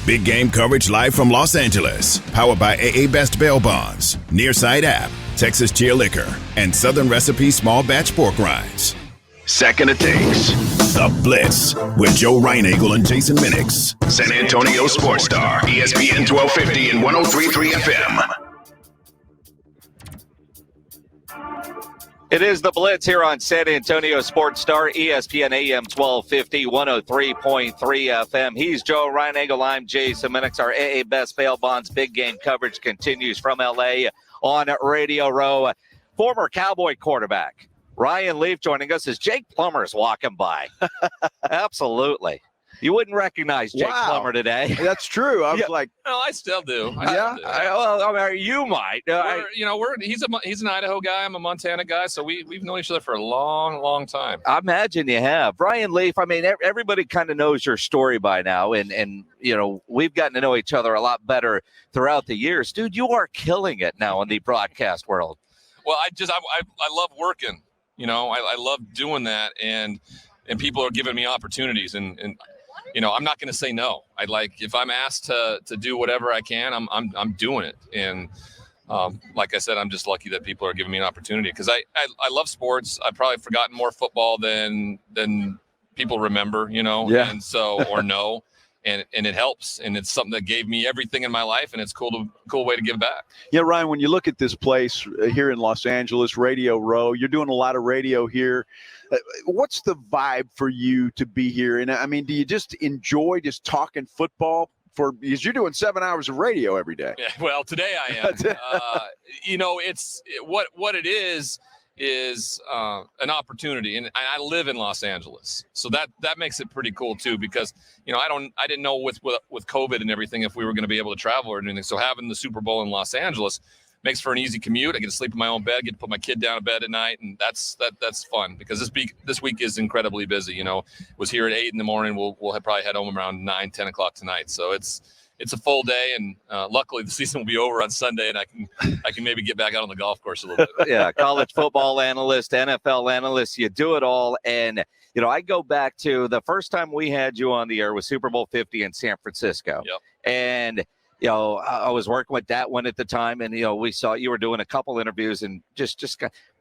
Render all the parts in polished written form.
Big game coverage live from Los Angeles. Powered by AA Best Bail Bonds, Nearside App, Texas Cheer Liquor, and Southern Recipe Small Batch Pork Rinds. Second it takes. The Blitz with Joe Reinagel and Jason Minix. San Antonio Sports Star, ESPN 1250 and 103.3 FM. It is the Blitz here on San Antonio Sports Star, ESPN AM 1250, 103.3 FM. He's Joe Reinagel. I'm Jason Minix. Our AA Best Bail Bonds big game coverage continues from L.A. on Radio Row. Former Cowboy quarterback Ryan Bleav joining us as Jake Plummer's walking by. Absolutely. You wouldn't recognize Jake Plummer today. That's true. I was like, no, I still do. You might. He's an Idaho guy. I'm a Montana guy, so we've known each other for a long, long time. I imagine you have. Ryan Bleav, I mean, everybody kind of knows your story by now, and you know, we've gotten to know each other a lot better throughout the years. Dude, you are killing it now in the broadcast world. Well, I love working. You know, I love doing that, and people are giving me opportunities, and you know, I'm not going to say no. If I'm asked to do whatever I can, I'm doing it. And like I said, I'm just lucky that people are giving me an opportunity because I love sports. I've probably forgotten more football than people remember, you know, and so or know. And it helps, and it's something that gave me everything in my life, and it's cool way to give back. Yeah, Ryan, when you look at this place here in Los Angeles, Radio Row, you're doing a lot of radio here. What's the vibe for you to be here? And I mean, do you just enjoy just talking football? Because you're doing 7 hours of radio every day. Yeah, well, today I am. You know, what it is an opportunity, and I live in Los Angeles, so that makes it pretty cool too. Because you know, I didn't know with COVID and everything if we were going to be able to travel or anything. So having the Super Bowl in Los Angeles makes for an easy commute. I get to sleep in my own bed, get to put my kid down to bed at night, and that's fun because this week is incredibly busy. You know, was here at 8 a.m. We'll probably head home around 9-10 o'clock tonight. So it's a full day, and luckily the season will be over on Sunday, and I can maybe get back out on the golf course a little bit. Yeah, college football analyst, NFL analyst, you do it all. And you know, I go back to the first time we had you on the air was Super Bowl 50 in San Francisco. Yep. And you know, I was working with that one at the time, and you know, we saw you were doing a couple interviews, and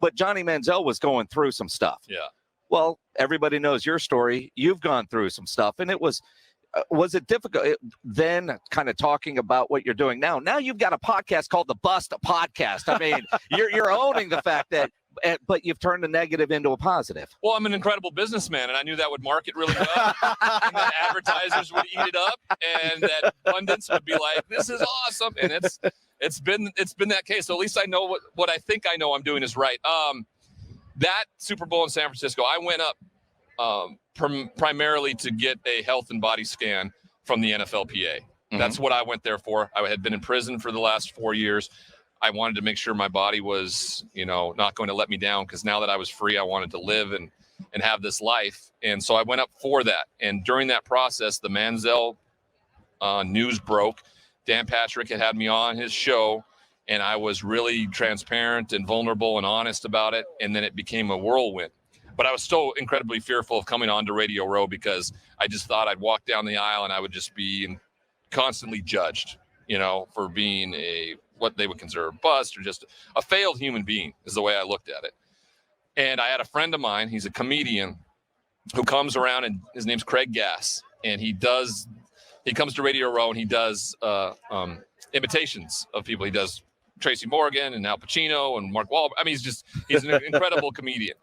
but Johnny Manziel was going through some stuff. Yeah. Well, everybody knows your story. You've gone through some stuff, and it was it difficult then kind of talking about what you're doing now? Now you've got a podcast called The Bust Podcast. I mean, you're owning the fact that, but you've turned a negative into a positive. Well, I'm an incredible businessman, and I knew that would market really well, and that advertisers would eat it up, and that pundits would be like, "This is awesome," and it's been that case. So at least I know what I think I know I'm doing is right. That Super Bowl in San Francisco, I went up primarily to get a health and body scan from the NFLPA. Mm-hmm. That's what I went there for. I had been in prison for the last 4 years. I wanted to make sure my body was, you know, not going to let me down, because now that I was free, I wanted to live and have this life. And so I went up for that. And during that process, the Manziel news broke. Dan Patrick had me on his show, and I was really transparent and vulnerable and honest about it. And then it became a whirlwind. But I was still incredibly fearful of coming on to Radio Row, because I just thought I'd walk down the aisle and I would just be constantly judged, you know, for being what they would consider a bust or just a failed human being, is the way I looked at it. And I had a friend of mine, he's a comedian who comes around, and his name's Craig Gass. And he comes to Radio Row and he does imitations of people. He does Tracy Morgan and Al Pacino and Mark Wahlberg. I mean, he's an incredible comedian.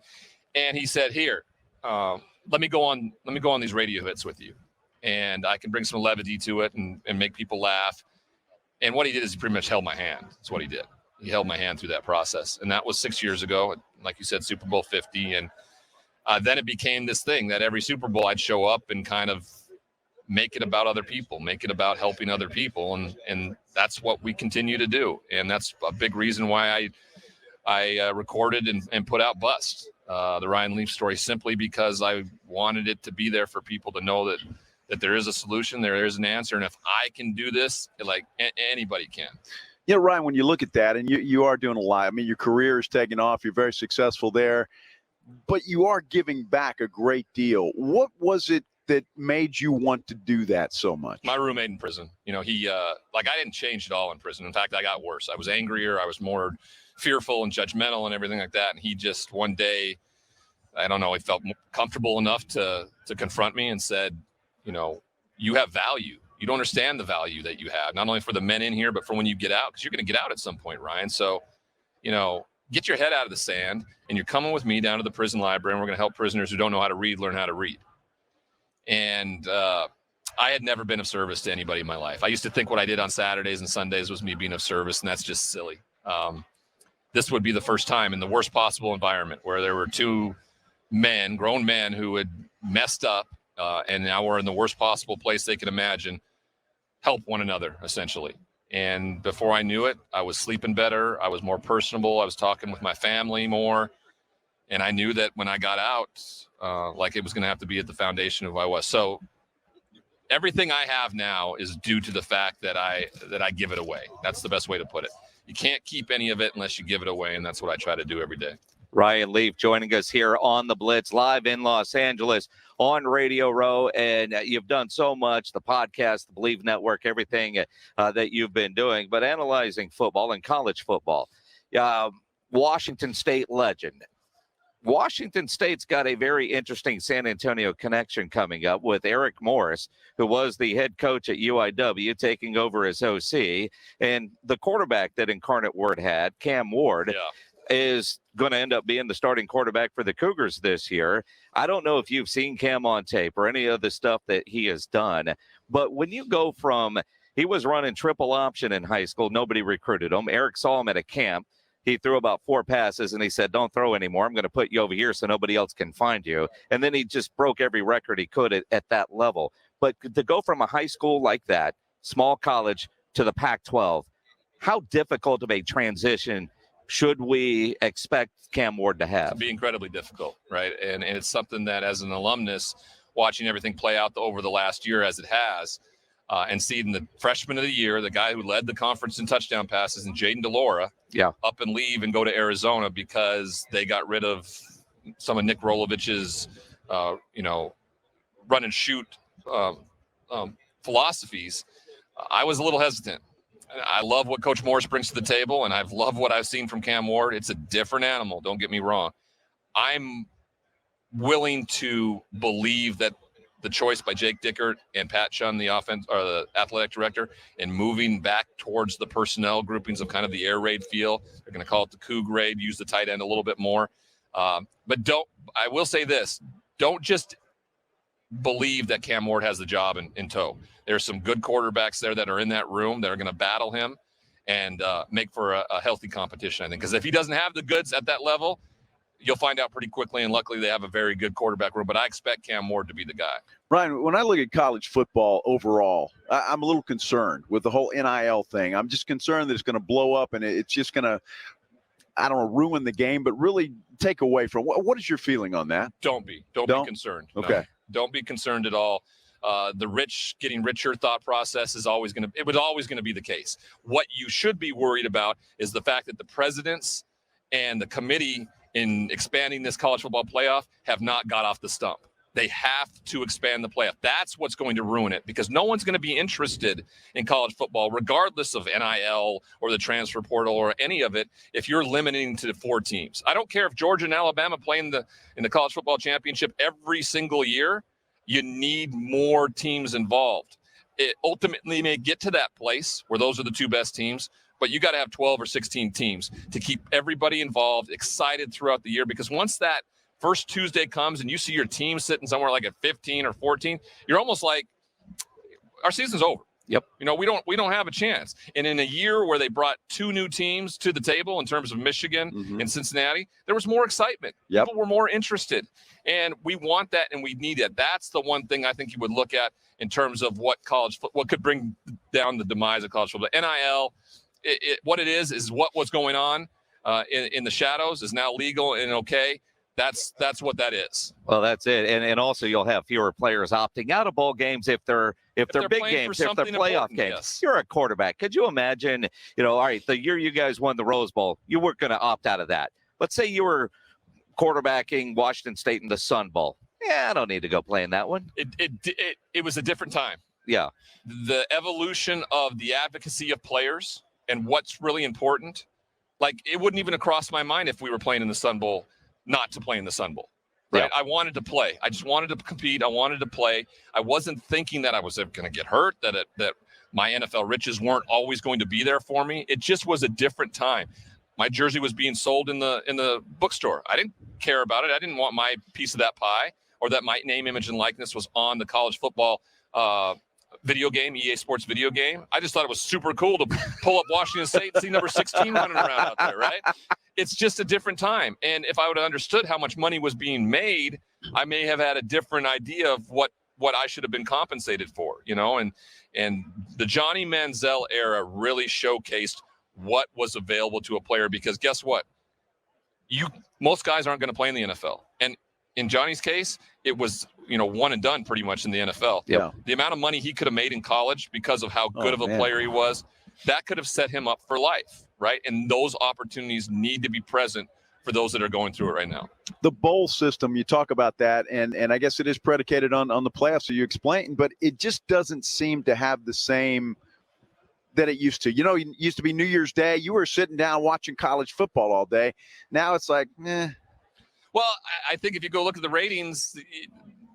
And he said, "Here, let me go on these radio hits with you, and I can bring some levity to it and make people laugh." And what he did is he pretty much held my hand. That's what he did. He held my hand through that process. And that was 6 years ago. Like you said, Super Bowl 50. And then it became this thing that every Super Bowl I'd show up and kind of make it about other people, make it about helping other people. And that's what we continue to do. And that's a big reason why I recorded and put out Bust, the Ryan Bleav story, simply because I wanted it to be there for people to know that there is a solution, there is an answer. And if I can do this, like anybody can. Yeah, Ryan, when you look at that, and you are doing a lot, I mean, your career is taking off, you're very successful there, but you are giving back a great deal. What was it that made you want to do that so much? My roommate in prison. He I didn't change at all in prison. In fact, I got worse. I was angrier. I was more fearful and judgmental and everything like that. And he just one day, I don't know, he felt comfortable enough to confront me and said, you have value. You don't understand the value that you have, not only for the men in here, but for when you get out, because you're going to get out at some point, Ryan. So, get your head out of the sand, and you're coming with me down to the prison library, and we're going to help prisoners who don't know how to read learn how to read. And I had never been of service to anybody in my life. I used to think what I did on Saturdays and Sundays was me being of service, and that's just silly. This would be the first time in the worst possible environment where there were two men, grown men, who had messed up, and now we're in the worst possible place they could imagine, help one another, essentially. And before I knew it, I was sleeping better. I was more personable. I was talking with my family more. And I knew that when I got out, it was going to have to be at the foundation of who I was. So everything I have now is due to the fact that I give it away. That's the best way to put it. You can't keep any of it unless you give it away, and that's what I try to do every day. Ryan Bleav joining us here on the Blitz, live in Los Angeles on Radio Row. And you've done so much, the podcast, the Bleav Network, everything that you've been doing, but analyzing football and college football. Washington State legend. Washington State's got a very interesting San Antonio connection coming up with Eric Morris, who was the head coach at UIW, taking over as OC. And the quarterback that Incarnate Word had, Cam Ward, is going to end up being the starting quarterback for the Cougars this year. I don't know if you've seen Cam on tape or any of the stuff that he has done, but when you go from, he was running triple option in high school, nobody recruited him. Eric saw him at a camp. He threw about 4 passes, and he said, don't throw anymore. I'm going to put you over here so nobody else can find you. And then he just broke every record he could at that level. But to go from a high school like that, small college, to the Pac-12, how difficult of a transition should we expect Cam Ward to have? It'd be incredibly difficult, right? And it's something that, as an alumnus, watching everything play out over the last year as it has, and seeing the freshman of the year, the guy who led the conference in touchdown passes, and Jaden DeLaura, up and leave and go to Arizona because they got rid of some of Nick Rolovich's, run and shoot philosophies. I was a little hesitant. I love what Coach Morris brings to the table, and I've loved what I've seen from Cam Ward. It's a different animal, don't get me wrong. I'm willing to believe that the choice by Jake Dickert and Pat Chun, the athletic director, and moving back towards the personnel groupings of kind of the air raid feel. They're going to call it the Coug raid, use the tight end a little bit more. But I will say this, don't just believe that Cam Ward has the job in tow. There's some good quarterbacks there that are in that room that are going to battle him and make for a healthy competition, I think. Because if he doesn't have the goods at that level, you'll find out pretty quickly, and luckily they have a very good quarterback room. But I expect Cam Ward to be the guy. Ryan, when I look at college football overall, I'm a little concerned with the whole NIL thing. I'm just concerned that it's going to blow up, and it's just going to, I don't know, ruin the game, but really take away from. What is your feeling on that? Don't be concerned. Okay. No, don't be concerned at all. The rich getting richer thought process was always going to be the case. What you should be worried about is the fact that the presidents and the committee in expanding this college football playoff have not got off the stump. They have to expand the playoff. That's what's going to ruin it, because no one's going to be interested in college football, regardless of NIL or the transfer portal or any of it, if you're limiting to 4 teams. I don't care if Georgia and Alabama play in the college football championship every single year. You need more teams involved. It ultimately may get to that place where those are the 2 best teams, but you got to have 12 or 16 teams to keep everybody involved, excited throughout the year, because once that first Tuesday comes and you see your team sitting somewhere like at 15 or 14, you're almost like, our season's over. Yep. We don't have a chance. And in a year where they brought 2 new teams to the table in terms of Michigan and Cincinnati, there was more excitement. Yep. People were more interested. And we want that, and we need it. That's the one thing I think you would look at in terms of what could bring down the demise of college football. NIL, what it is what was going on in the shadows is now legal and okay. That's what that is. Well, that's it. And also you'll have fewer players opting out of bowl games if they're big games, if they're playoff games. Yes. You're a quarterback. Could you imagine, all right, the year you guys won the Rose Bowl, you weren't going to opt out of that. Let's say you were quarterbacking Washington State in the Sun Bowl. I don't need to go play in that one. It was a different time. Yeah. The evolution of the advocacy of players and what's really important, like it wouldn't even have crossed my mind if we were playing in the Sun Bowl not to play in the Sun Bowl. Right. Yeah. I wanted to play. I just wanted to compete. I wanted to play. I wasn't thinking that I was going to get hurt, that my NFL riches weren't always going to be there for me. It just was a different time. My jersey was being sold in the bookstore. I didn't care about it. I didn't want my piece of that pie, or that my name, image, and likeness was on the college football video game, EA Sports video game. I just thought it was super cool to pull up Washington State and see number 16 running around out there, right? It's just a different time. And if I would have understood how much money was being made, I may have had a different idea of what I should have been compensated for, and the Johnny Manziel era really showcased what was available to a player, because guess what? Most guys aren't going to play in the NFL. And in Johnny's case, it was, one and done pretty much in the NFL. Yeah. The amount of money he could have made in college because of how good of a player he was, that could have set him up for life, right? And those opportunities need to be present for those that are going through it right now. The bowl system, you talk about that, and I guess it is predicated on the playoffs, so you explained, but it just doesn't seem to have the same that it used to. It used to be New Year's Day. You were sitting down watching college football all day. Now it's like, Well, I think if you go look at the ratings,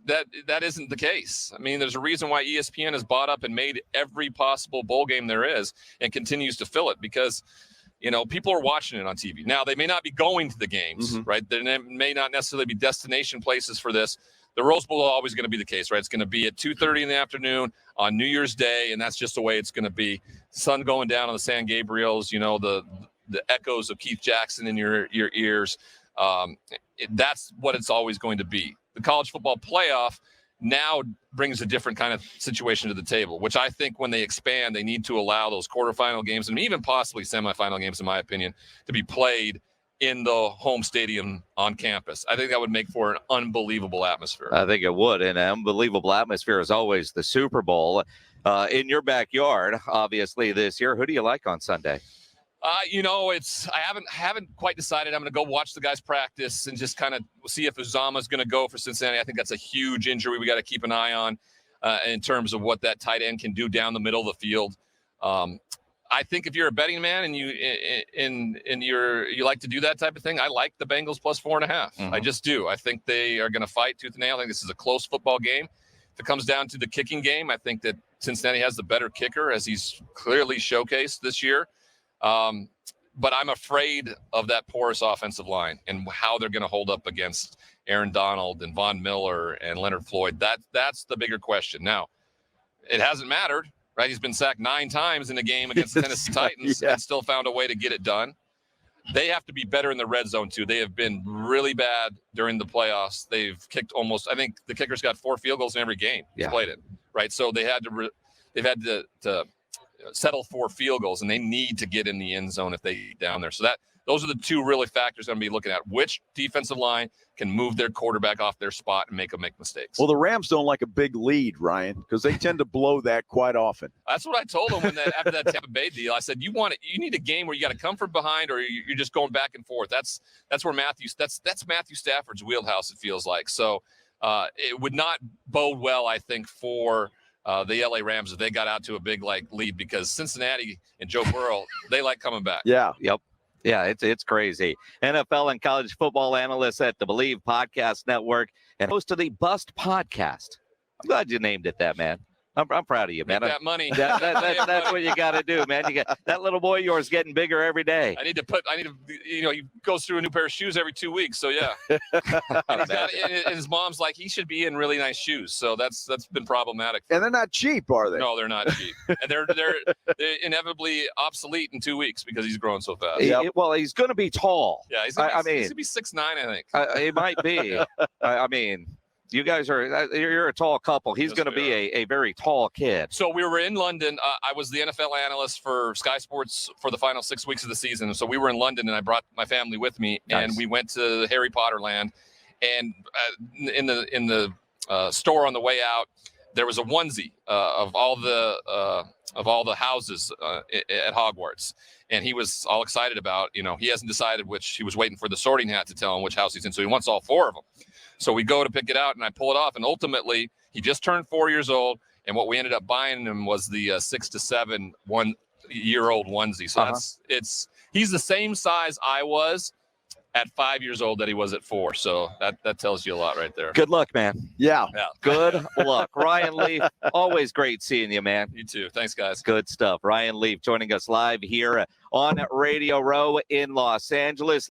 that isn't the case. I mean, there's a reason why ESPN has bought up and made every possible bowl game there is and continues to fill it, because, people are watching it on TV. Now, they may not be going to the games, right? There may not necessarily be destination places for this. The Rose Bowl is always going to be the case, right? It's going to be at 2:30 in the afternoon on New Year's Day, and that's just the way it's going to be. Sun going down on the San Gabriels, the echoes of Keith Jackson in your ears. That's what it's always going to be. The college football playoff now brings a different kind of situation to the table, which I think when they expand, they need to allow those quarterfinal games and even possibly semifinal games, in my opinion, to be played in the home stadium on campus. I think that would make for an unbelievable atmosphere. I think it would. And an unbelievable atmosphere is always the Super Bowl. In your backyard, obviously, this year. Who do you like on Sunday? I haven't quite decided. I'm going to go watch the guys practice and just kind of see if Uzama's going to go for Cincinnati. I think that's a huge injury we got to keep an eye on in terms of what that tight end can do down the middle of the field. I think if you're a betting man and you like to do that type of thing, I like the Bengals plus 4.5. I just do. I think they are going to fight tooth and nail. I think this is a close football game. If it comes down to the kicking game, I think that Cincinnati has the better kicker, as he's clearly showcased this year. But I'm afraid of that porous offensive line and how they're going to hold up against Aaron Donald and Von Miller and Leonard Floyd. That's the bigger question. Now, it hasn't mattered, right? He's been sacked 9 times in a game against the Tennessee Titans and still found a way to get it done. They have to be better in the red zone too. They have been really bad during the playoffs. They've kicked I think the kicker's got 4 field goals in every game he's played it, right? So they've had to settle 4 field goals, and they need to get in the end zone if they get down there. So those are the 2 really factors I'm going to be looking at. Which defensive line can move their quarterback off their spot and make them make mistakes? Well, the Rams don't like a big lead, Ryan, because they tend to blow that quite often. That's what I told them after that Tampa Bay deal. I said, you need a game where you got to come from behind, or you're just going back and forth. That's where Matthew Stafford's wheelhouse, it feels like. So it would not bode well, I think, for the LA Rams if they got out to a big lead, because Cincinnati and Joe Burrow, they like coming back. Yeah. Yep. Yeah, it's crazy. NFL and college football analyst at the Bleav Podcast Network and host of the Bust Podcast. I'm glad you named it that, man. I'm proud of you, man. Make that money. That's what you got to do, man. You got that little boy of yours getting bigger every day. He goes through a new pair of shoes every 2 weeks. So yeah. and his mom's like, he should be in really nice shoes. So that's been problematic. And they're not cheap, are they? No, they're not cheap. And they're inevitably obsolete in 2 weeks because he's growing so fast. Well, he's going to be tall. Yeah, he's going to be 6'9", I think. It might be. I mean, you guys you're a tall couple. He's going to be a very tall kid. So we were in London. I was the NFL analyst for Sky Sports for the final 6 weeks of the season. So we were in London, and I brought my family with me, and we went to Harry Potter land. And in the store on the way out, there was a onesie of all the houses at Hogwarts, and he was all excited about. He hasn't decided which. He was waiting for the sorting hat to tell him which house he's in, so he wants all 4 of them. So we go to pick it out, and I pull it off, and ultimately he just turned 4 years old, and what we ended up buying him was the 6 to 7 1-year-old onesie. So he's the same size I was at 5 years old that he was at 4. So that tells you a lot right there. Good luck, man. Yeah. Good luck. Ryan Bleav, always great seeing you, man. You too. Thanks, guys. Good stuff. Ryan Bleav joining us live here on Radio Row in Los Angeles.